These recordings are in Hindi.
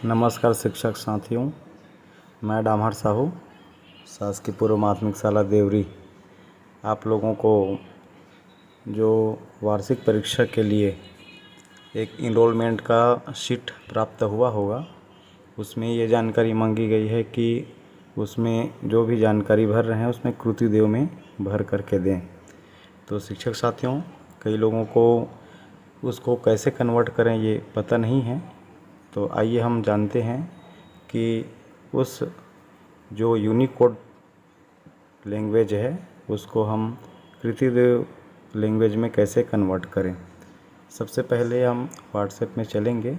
नमस्कार शिक्षक साथियों, मैं डामहर साहू, शासकीय पूर्व माध्यमिक शाला देवरी। आप लोगों को जो वार्षिक परीक्षा के लिए एक इनरोलमेंट का शीट प्राप्त हुआ होगा, उसमें ये जानकारी मांगी गई है कि उसमें जो भी जानकारी भर रहे हैं उसमें कृतिदेव में भर करके दें। तो शिक्षक साथियों, कई लोगों को उसको कैसे कन्वर्ट करें ये पता नहीं है। तो आइए हम जानते हैं कि उस जो यूनिकोड लैंग्वेज है उसको हम कृतिदेव लैंग्वेज में कैसे कन्वर्ट करें। सबसे पहले हम व्हाट्सएप में चलेंगे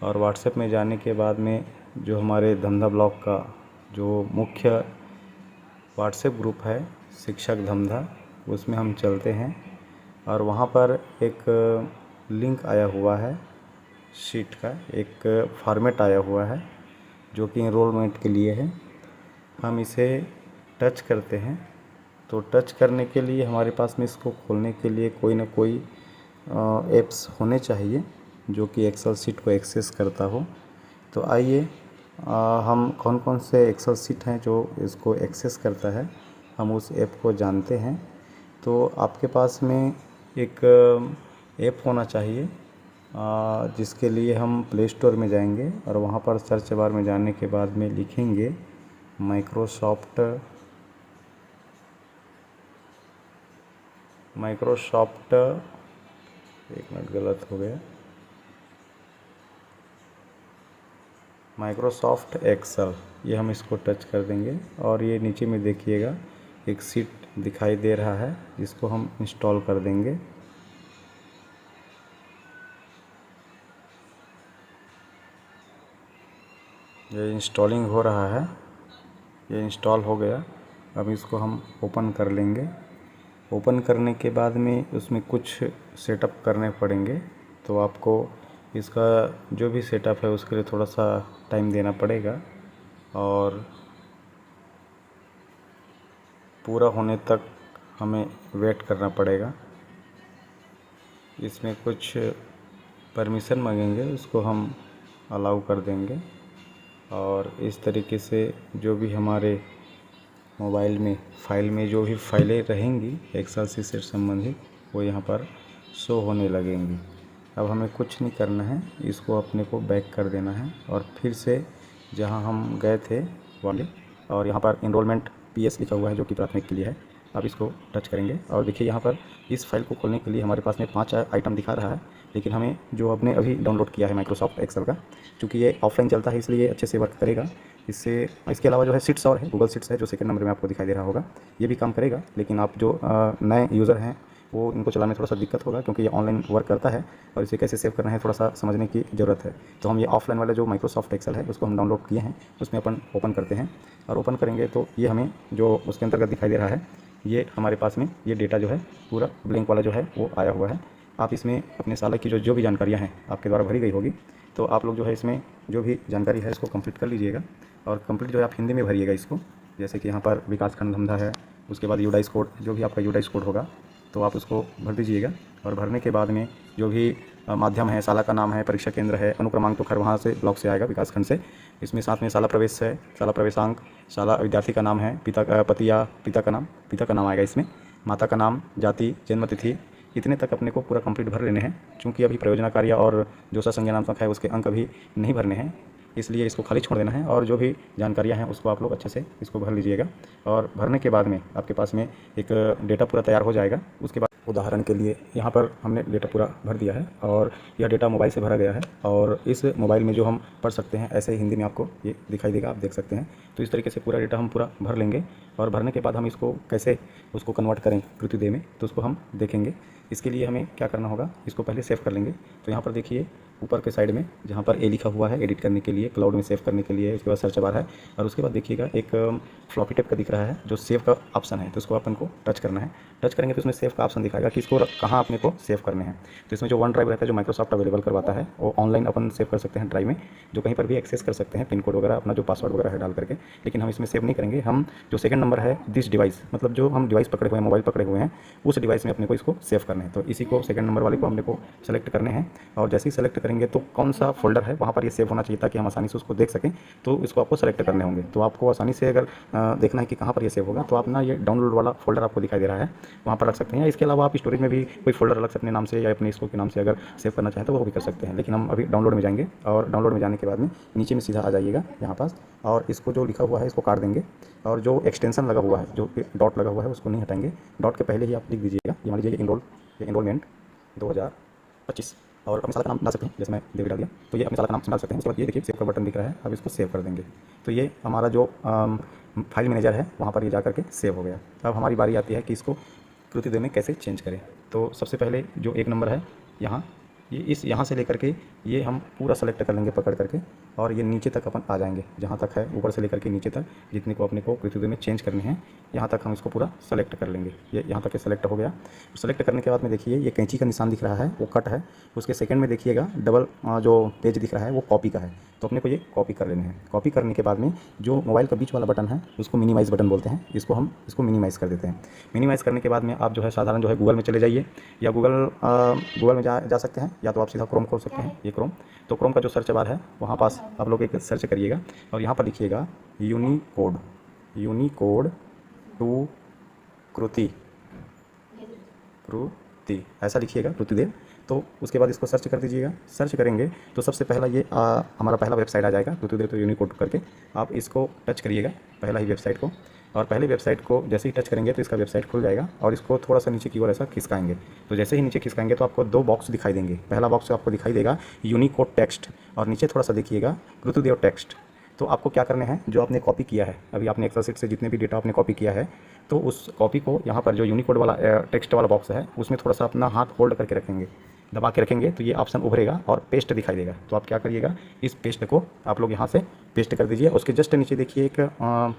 और व्हाट्सएप में जाने के बाद में जो हमारे धमधा ब्लॉक का जो मुख्य व्हाट्सएप ग्रुप है शिक्षक धमधा, उसमें हम चलते हैं और वहाँ पर एक लिंक आया हुआ है, शीट का एक फॉर्मेट आया हुआ है जो कि इनरोलमेंट के लिए है। हम इसे टच करते हैं। तो टच करने के लिए हमारे पास में इसको खोलने के लिए कोई ना कोई ऐप्स होने चाहिए जो कि एक्सेल शीट को एक्सेस करता हो। तो आइए हम कौन कौन से एक्सेल शीट हैं जो इसको एक्सेस करता है, हम उस ऐप को जानते हैं। तो आपके पास में एक ऐप होना चाहिए जिसके लिए हम प्ले स्टोर में जाएंगे और वहाँ पर सर्च बार में जाने के बाद में लिखेंगे माइक्रोसॉफ्ट एक मिनट गलत हो गया, माइक्रोसॉफ्ट एक्सेल। ये हम इसको टच कर देंगे और ये नीचे में देखिएगा एक सीट दिखाई दे रहा है जिसको हम इंस्टॉल कर देंगे। ये इंस्टॉलिंग हो रहा है, ये इंस्टॉल हो गया। अब इसको हम ओपन कर लेंगे। ओपन करने के बाद में उसमें कुछ सेटअप करने पड़ेंगे। तो आपको इसका जो भी सेटअप है उसके लिए थोड़ा सा टाइम देना पड़ेगा और पूरा होने तक हमें वेट करना पड़ेगा। इसमें कुछ परमिशन मांगेंगे, उसको हम अलाउ कर देंगे और इस तरीके से जो भी हमारे मोबाइल में फाइल में जो भी फाइलें रहेंगी एक्सेल शीट से संबंधित वो यहाँ पर शो होने लगेंगी। अब हमें कुछ नहीं करना है, इसको अपने को बैक कर देना है और फिर से जहाँ हम गए थे वाले, और यहाँ पर इनरोलमेंट PS लिखा हुआ है जो कि प्राथमिक के लिए है। अब इसको टच करेंगे और देखिए यहाँ पर इस फाइल को खोलने के लिए हमारे पास में 5 आइटम दिखा रहा है, लेकिन हमें जो आपने अभी डाउनलोड किया है माइक्रोसॉफ्ट एक्सेल का, चूँकि ये ऑफलाइन चलता है इसलिए अच्छे से वर्क करेगा। इसके अलावा जो है शीट्स और है, गूगल शीट्स है जो सेकंड नंबर में आपको दिखाई दे रहा होगा, ये भी काम करेगा। लेकिन आप जो नए यूज़र हैं वो इनको चलाने में थोड़ा सा दिक्कत होगा क्योंकि ये ऑनलाइन वर्क करता है और इसे कैसे सेव करना है थोड़ा सा समझने की ज़रूरत है। तो हम ये ऑफलाइन वाला जो माइक्रोसॉफ्ट एक्सेल है उसको हम डाउनलोड किए हैं, उसमें अपन ओपन करते हैं और ओपन करेंगे तो ये हमें जो उसके अंतर्गत दिखाई दे रहा है, ये हमारे पास में ये डेटा जो है पूरा ब्लैंक वाला जो है वो आया हुआ है। आप इसमें अपने साल की जो भी जानकारियाँ हैं आपके द्वारा भरी गई होगी, तो आप लोग जो है इसमें जो भी जानकारी है इसको कंप्लीट कर लीजिएगा और कंप्लीट जो है आप हिंदी में भरिएगा इसको। जैसे कि यहाँ पर विकासखंड धमधा है, उसके बाद यूडाइस कोड, जो भी आपका यूडाइस कोड होगा तो आप उसको भर दीजिएगा और भरने के बाद में जो भी माध्यम है, शाला का नाम है, परीक्षा केंद्र है, अनुक्रमांक तो खैर वहाँ से ब्लॉक से आएगा विकासखंड से। इसमें साथ में शाला प्रवेश है, शाला प्रवेशांक, शाला विद्यार्थी का नाम है, पति या पिता का नाम आएगा इसमें, माता का नाम, जाति, जन्मतिथि, इतने तक अपने को पूरा कंप्लीट भर लेने हैं। चूँकि अभी प्रयोजना कार्य और जो संज्ञानात्मक है उसके अंक अभी नहीं भरने हैं, इसलिए इसको खाली छोड़ देना है और जो भी जानकारियाँ हैं उसको आप लोग अच्छे से इसको भर लीजिएगा। और भरने के बाद में आपके पास में एक डेटा पूरा तैयार हो जाएगा। उसके बाद उदाहरण के लिए यहाँ पर हमने डेटा पूरा भर दिया है और यह डेटा मोबाइल से भरा गया है और इस मोबाइल में जो हम पढ़ सकते हैं ऐसे ही हिंदी में आपको ये दिखाई देगा, आप देख सकते हैं। तो इस तरीके से पूरा डेटा हम पूरा भर लेंगे और भरने के बाद हम इसको कैसे उसको कन्वर्ट करें कृतिदेव में, तो उसको हम देखेंगे। इसके लिए हमें क्या करना होगा, इसको पहले सेव कर लेंगे। तो यहाँ पर देखिए ऊपर के साइड में जहाँ पर ए लिखा हुआ है एडिट करने के लिए, क्लाउड में सेव करने के लिए, उसके बाद सर्च बार है और उसके बाद देखिएगा एक फ्लॉपी टाइप का दिख रहा है जो सेव का ऑप्शन है, तो उसको अपन को टच करना है। टच करेंगे तो उसमें सेव का ऑप्शन दिखाएगा कि इसको कहाँ अपने को सेव करने हैं। तो इसमें जो वन ड्राइव रहता है जो माइक्रोसॉफ्ट अवेलेबल करवाता है वो ऑनलाइन अपन सेव कर सकते हैं ड्राइव में, जो कहीं पर भी एक्सेस कर सकते हैं, पिन कोड वगैरह अपना जो पासवर्ड वगैरह है डाल करके। लेकिन हम इसमें सेव नहीं करेंगे, हम जो सेकंड नंबर है दिस डिवाइस, मतलब जो हम डिवाइस पकड़े हुए हैं, मोबाइल पकड़े हुए हैं, उस डिवाइस में अपने को इसको सेव करना है। तो इसी को सेकंड नंबर वाले को अपने को सेलेक्ट करने हैं और जैसे ही सेलेक्ट करेंगे तो कौन सा फोल्डर है वहाँ पर ये सेव होना चाहिए ताकि हम आसानी से उसको देख सकें, तो इसको आपको सेलेक्ट करने होंगे। तो आपको आसानी से अगर देखना है कि कहाँ पर ये सेव होगा, तो आप ना ये डाउनलोड वाला फोल्डर आपको दिखाई दे रहा है, वहाँ पर रख सकते हैं। इसके अलावा आप स्टोरेज में भी कोई फोल्डर अलग से अपने नाम से या अपने इसको के नाम से अगर सेव करना चाहें तो वो भी कर सकते हैं। लेकिन हम अभी डाउनलोड में जाएंगे, और डाउनलोड में जाने के बाद में नीचे में सीधा आ जाइएगा यहाँ पास, और इसको जो लिखा हुआ है इसको काट देंगे, और जो एक्सटेंशन लगा हुआ है, जो डॉट लगा हुआ है उसको नहीं हटाएंगे। डॉट के पहले ही आप लिख दीजिएगा, ये मान लीजिए इनरोलमेंट 2025, और अपने साल का नाम डाल सकते हैं, जैसे मैं देवी डाल दिया तो ये अपने साल का नाम डाल सकते हैं। उसके बाद ये देखिए सेव का बटन दिख रहा है, अब इसको सेव कर देंगे। तो ये हमारा जो फाइल मैनेजर है वहाँ पर ये जा करके सेव हो गया। अब हमारी बारी आती है कि इसको कृतिदेव में कैसे चेंज करें। तो सबसे पहले जो एक नंबर है यहाँ, यहाँ से लेकर के ये हम पूरा सेलेक्ट कर लेंगे पकड़ करके, और ये नीचे तक अपन आ जाएंगे, जहाँ तक है ऊपर से लेकर के नीचे तक जितने को अपने को कृतिदेव में चेंज करने हैं, यहाँ तक हम इसको पूरा सेलेक्ट कर लेंगे। ये यहाँ तक सेलेक्ट हो गया। सेलेक्ट करने के बाद में देखिए ये कैंची का निशान दिख रहा है, वो कट है। उसके सेकंड में देखिएगा डबल जो पेज दिख रहा है वो कॉपी का है, तो अपने को ये कॉपी कर लेने हैं। कॉपी करने के बाद में जो मोबाइल का बीच वाला बटन है उसको मिनिमाइज़ बटन बोलते हैं, इसको मिनिमाइज़ कर देते हैं। मिनिमाइज़ करने के बाद में आप जो है साधारण जो है गूगल में चले जाइए, या गूगल में जा सकते हैं, या तो आप सीधा क्रोम खोल सकते हैं, ये क्रोम। तो क्रोम का जो सर्च बार है वहाँ पास आप लोग एक सर्च करिएगा, और यहाँ पर लिखिएगा यूनिकोड टू कृति ऐसा लिखिएगा, कृतिदेव। तो उसके बाद इसको सर्च कर दीजिएगा। सर्च करेंगे तो सबसे पहला ये हमारा पहला वेबसाइट आ जाएगा, कृतिदेव तो यूनिकोड करके। आप इसको टच करिएगा पहला ही वेबसाइट को, और पहले वेबसाइट को जैसे ही टच करेंगे तो इसका वेबसाइट खुल जाएगा, और इसको थोड़ा सा नीचे की ओर ऐसा खिसकाएंगे। तो जैसे ही नीचे खिसकाएंगे तो आपको दो बॉक्स दिखाई देंगे। पहला बॉक्स आपको दिखाई देगा यूनिकोड टेक्स्ट, और नीचे थोड़ा सा देखिएगा कृतिदेव टेक्स्ट। तो आपको क्या करने हैं, जो आपने कॉपी किया है, अभी आपने एक्सेल शीट से जितने भी डेटा आपने कॉपी किया है, तो उस कॉपी को यहाँ पर जो यूनिकोड वाला टेक्स्ट वाला बॉक्स है उसमें थोड़ा सा अपना हाथ होल्ड करके रखेंगे, दबा के रखेंगे, तो ये ऑप्शन उभरेगा और पेस्ट दिखाई देगा। तो आप क्या करिएगा, इस पेस्ट को आप लोग यहाँ से पेस्ट कर दीजिए। उसके जस्ट नीचे देखिए एक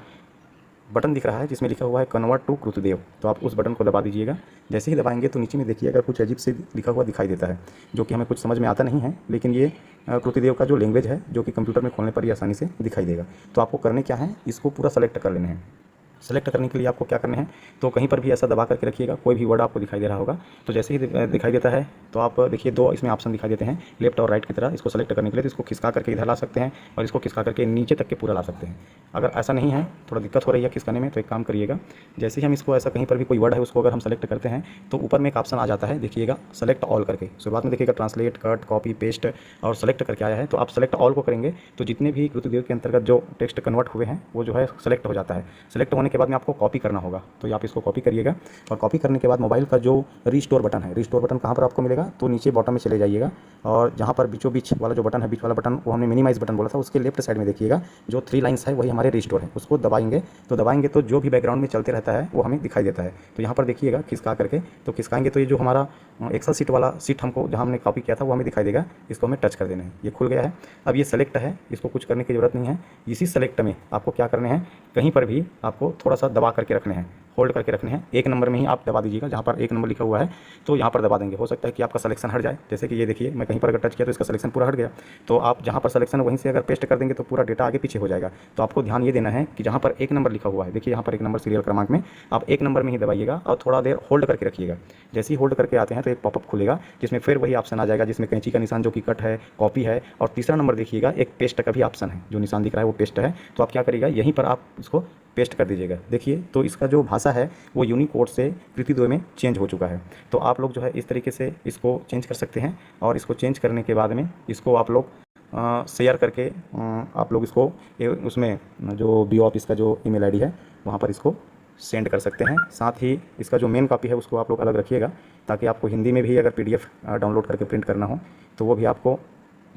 बटन दिख रहा है जिसमें लिखा हुआ है कन्वर्ट टू कृतिदेव, तो आप उस बटन को दबा दीजिएगा। जैसे ही दबाएंगे तो नीचे में देखिए अगर कुछ अजीब से लिखा हुआ दिखाई देता है, जो कि हमें कुछ समझ में आता नहीं है, लेकिन ये कृतिदेव का जो लैंग्वेज है जो कि कंप्यूटर में खोलने पर ही आसानी से दिखाई देगा। तो आपको करने क्या है, इसको पूरा सेलेक्ट कर लेना है। सेलेक्ट करने के लिए आपको क्या करना है, तो कहीं पर भी ऐसा दबा करके रखिएगा, कोई भी वर्ड आपको दिखाई दे रहा होगा। तो जैसे ही दिखाई देता है तो आप देखिए दो इसमें ऑप्शन दिखाई देते हैं, लेफ्ट और राइट की तरह। इसको सेलेक्ट करने के लिए तो इसको खिसका करके इधर ला सकते हैं, और इसको खिसका करके नीचे तक के पूरा ला सकते हैं। अगर ऐसा नहीं है, थोड़ा दिक्कत हो रही है खिसकाने में, तो एक काम करिएगा, जैसे ही हम इसको ऐसा कहीं पर भी कोई वर्ड है उसको अगर हम सेलेक्ट करते हैं तो ऊपर में एक ऑप्शन आ जाता है, देखिएगा सेलेक्ट ऑल करके। शुरुआत में देखिएगा ट्रांसलेट, कट, कॉपी, पेस्ट और सेलेक्ट करके आया है। तो आप सेलेक्ट ऑल को करेंगे तो जितने भी कृतिदेव के अंतर्गत जो टेक्स्ट कन्वर्ट हुए हैं वो जो है सेलेक्ट हो जाता है। सेलेक्ट होने के बाद में आपको कॉपी करना होगा, तो आप इसको कॉपी करिएगा। और कॉपी करने के बाद मोबाइल का जो रिस्टोर बटन है, रिस्टोर बटन कहाँ पर आपको मिलेगा, तो नीचे बॉटम में चले जाइएगा, और जहाँ पर बीचों बीच वाला जो बटन है, बीच वाला बटन वो हमने मिनिमाइज बटन बोला था, उसके लेफ्ट साइड में देखिएगा जो 3 लाइन्स है वही हमारे रिस्टोर है। उसको दबाएंगे तो जो भी बैकग्राउंड में चलते रहता है वो हमें दिखाई देता है। तो यहाँ पर देखिएगा खिसका करके, तो खिसकाएंगे तो ये जो हमारा एक्सेल शीट वाला सीट हमको जहाँ हमने कॉपी किया था वो हमें दिखाई देगा। इसको हमें टच कर देना है, ये खुल गया है। अब ये सेलेक्ट है, इसको कुछ करने की ज़रूरत नहीं है। इसी सेलेक्ट में आपको क्या करने हैं, कहीं पर भी आपको थोड़ा सा दबा करके रखने हैं, होल्ड करके रखने हैं। एक नंबर में ही आप दबा दीजिएगा, जहाँ पर एक नंबर लिखा हुआ है तो यहाँ पर दबा देंगे। हो सकता है कि आपका सिलेक्शन हट जाए, जैसे कि ये देखिए मैं कहीं पर अगर टच किया तो इसका सिलेक्शन पूरा हट गया। तो आप जहाँ पर सिलेक्शन वहीं से अगर पेस्ट कर देंगे तो पूरा डेटा आगे पीछे हो जाएगा। तो आपको ध्यान ये देना है कि जहाँ पर एक नंबर लिखा हुआ है, देखिए यहाँ पर एक नंबर सीरियल क्रमांक में, आप एक नंबर में ही दबाइएगा और थोड़ा देर होल्ड करके रखिएगा। जैसे ही होल्ड करके आते हैं तो एक पॉपअप खुलेगा जिसमें फिर वही ऑप्शन आ जाएगा जिसमें कैंची का निशान जो कि कट है, कॉपी है, और तीसरा नंबर देखिएगा एक पेस्ट का भी ऑप्शन है, जो निशान दिख रहा है वो पेस्ट है। तो आप क्या करिएगा, यहीं पर आप इसको पेस्ट कर दीजिएगा। देखिए तो इसका जो भाषा है वो यूनिकोड से कृतिदेव में चेंज हो चुका है। तो आप लोग जो है इस तरीके से इसको चेंज कर सकते हैं, और इसको चेंज करने के बाद में इसको आप लोग शेयर करके आप लोग इसको उसमें जो बी ऑफिस का जो ईमेल आईडी है वहाँ पर इसको सेंड कर सकते हैं। साथ ही इसका जो मेन कॉपी है उसको आप लोग अलग रखिएगा, ताकि आपको हिंदी में भी अगर PDF डाउनलोड करके प्रिंट करना हो तो वो भी आपको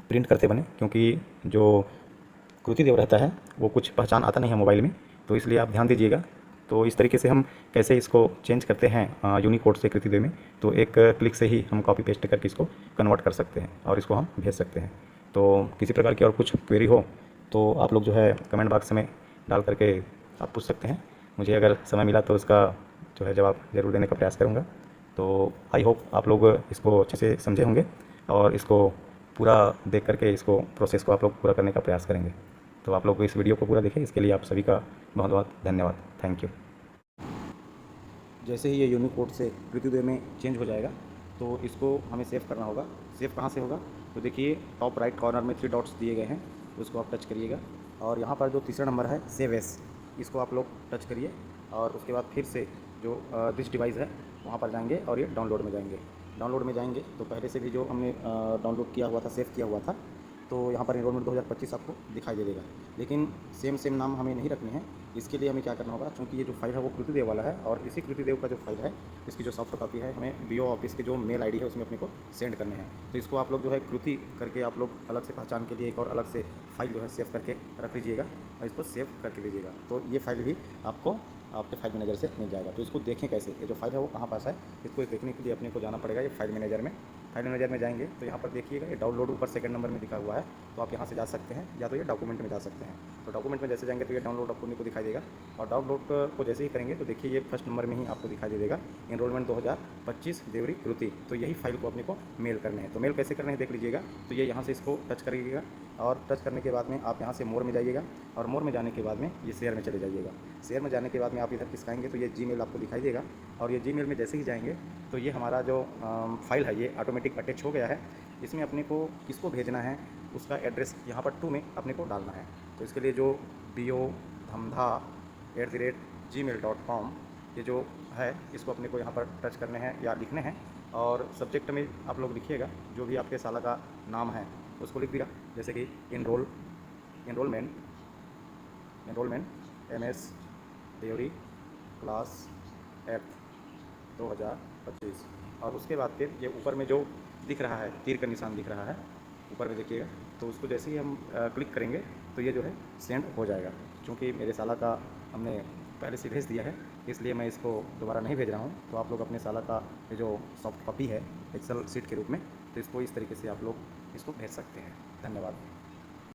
प्रिंट करते बने, क्योंकि जो कृतिदेव रहता है वो कुछ पहचान आता नहीं है मोबाइल में, तो इसलिए आप ध्यान दीजिएगा। तो इस तरीके से हम कैसे इसको चेंज करते हैं यूनिकोड से कृतिदेव में, तो एक क्लिक से ही हम कॉपी पेस्ट करके इसको कन्वर्ट कर सकते हैं और इसको हम भेज सकते हैं। तो किसी प्रकार की और कुछ क्वेरी हो तो आप लोग जो है कमेंट बॉक्स में डाल करके आप पूछ सकते हैं। मुझे अगर समय मिला तो इसका जो है जवाब ज़रूर देने का प्रयास करूँगा। तो आई होप आप लोग इसको अच्छे से समझे होंगे और इसको पूरा देख करके इसको प्रोसेस को आप लोग पूरा करने का प्रयास करेंगे। तो आप लोग इस वीडियो को पूरा देखें, इसके लिए आप सभी का बहुत बहुत धन्यवाद। Thank you. जैसे ही ये यूनिकोड से कृतिदेव में चेंज हो जाएगा तो इसको हमें सेव करना होगा। सेव कहाँ से होगा, तो देखिए टॉप राइट कॉर्नर में 3 डॉट्स दिए गए हैं, उसको आप टच करिएगा और यहाँ पर जो तीसरा नंबर है सेव एस, इसको आप लोग टच करिए और उसके बाद फिर से जो दिस डिवाइस है वहाँ पर जाएंगे और ये डाउनलोड में जाएंगे। डाउनलोड में जाएंगे तो पहले से भी जो हमने डाउनलोड किया हुआ था, सेव किया हुआ था, तो यहाँ पर एनरोलमेंट 2025 आपको दिखाई दे देगा। लेकिन सेम नाम हमें नहीं रखने हैं, इसके लिए हमें क्या करना होगा, क्योंकि ये जो फाइल है वो कृतिदेव वाला है और इसी कृतिदेव का जो फाइल है इसकी जो सॉफ्ट कॉपी है हमें बीओ ऑफिस के जो मेल आईडी है उसमें अपने को सेंड करने हैं। तो इसको आप लोग जो है कृति करके आप लोग अलग से पहचान के लिए एक और अलग से फाइल जो है सेव करके रख लीजिएगा और इसको सेव करके लीजिएगा। तो ये फाइल भी आपको आपके फाइल मैनेजर से मिल जाएगा। तो इसको देखें कैसे, ये जो फाइल है वो कहाँ पास है, इसको देखने के लिए अपने को जाना पड़ेगा ये फाइल मैनेजर में। फाइल मैनेजर में जाएंगे तो यहाँ पर देखिएगा ये डाउनलोड ऊपर सेकंड नंबर में दिखा हुआ है, तो आप यहाँ से जा सकते हैं या तो ये डॉक्यूमेंट में जा सकते हैं। तो डॉक्यूमेंट में जैसे जाएंगे तो ये डाउनलोड अपने को दिखाई देगा और डाउनलोड को जैसे ही करेंगे तो देखिए ये फर्स्ट नंबर में ही आपको दिखाई दे देगा एनरोलमेंट 2025 देवरी कृति। तो यही फाइल को अपने को मेल करने हैं। तो मेल कैसे करने हैं देख लीजिएगा। तो ये यहाँ से इसको टच करिएगा और टच करने के बाद में आप यहाँ से मोर में जाइएगा और मोर में जाने के बाद में ये शेयर में चले जाइएगा। शेयर में जाने के बाद में आप इधर खिसकाएंगे तो ये जीमेल आपको दिखाई देगा और ये जीमेल में जैसे ही जाएंगे तो ये हमारा जो फाइल है ये ऑटोमेटिक अटैच हो गया है। इसमें अपने को किसको भेजना है उसका एड्रेस यहाँ पर 2 में अपने को डालना है। तो इसके लिए जो bio.dhamdha@gmail.com ये जो है इसको अपने को यहाँ पर टच करने हैं या लिखने हैं और सब्जेक्ट में आप लोग लिखिएगा जो भी आपके साला का नाम है उसको लिख दिया, जैसे कि एनरोलमेंट MS देवरी क्लास 8 2025 और उसके बाद फिर ये ऊपर में जो दिख रहा है तीर का निशान दिख रहा है ऊपर में देखिएगा, तो उसको जैसे ही हम क्लिक करेंगे तो ये जो है सेंड हो जाएगा। क्योंकि मेरे साला का हमने पहले से भेज दिया है इसलिए मैं इसको दोबारा नहीं भेज रहा हूँ। तो आप लोग अपने साला का ये जो सॉफ्ट कॉपी है एक्सेल शीट के रूप में, तो इसको इस तरीके से आप लोग इसको भेज सकते हैं। धन्यवाद।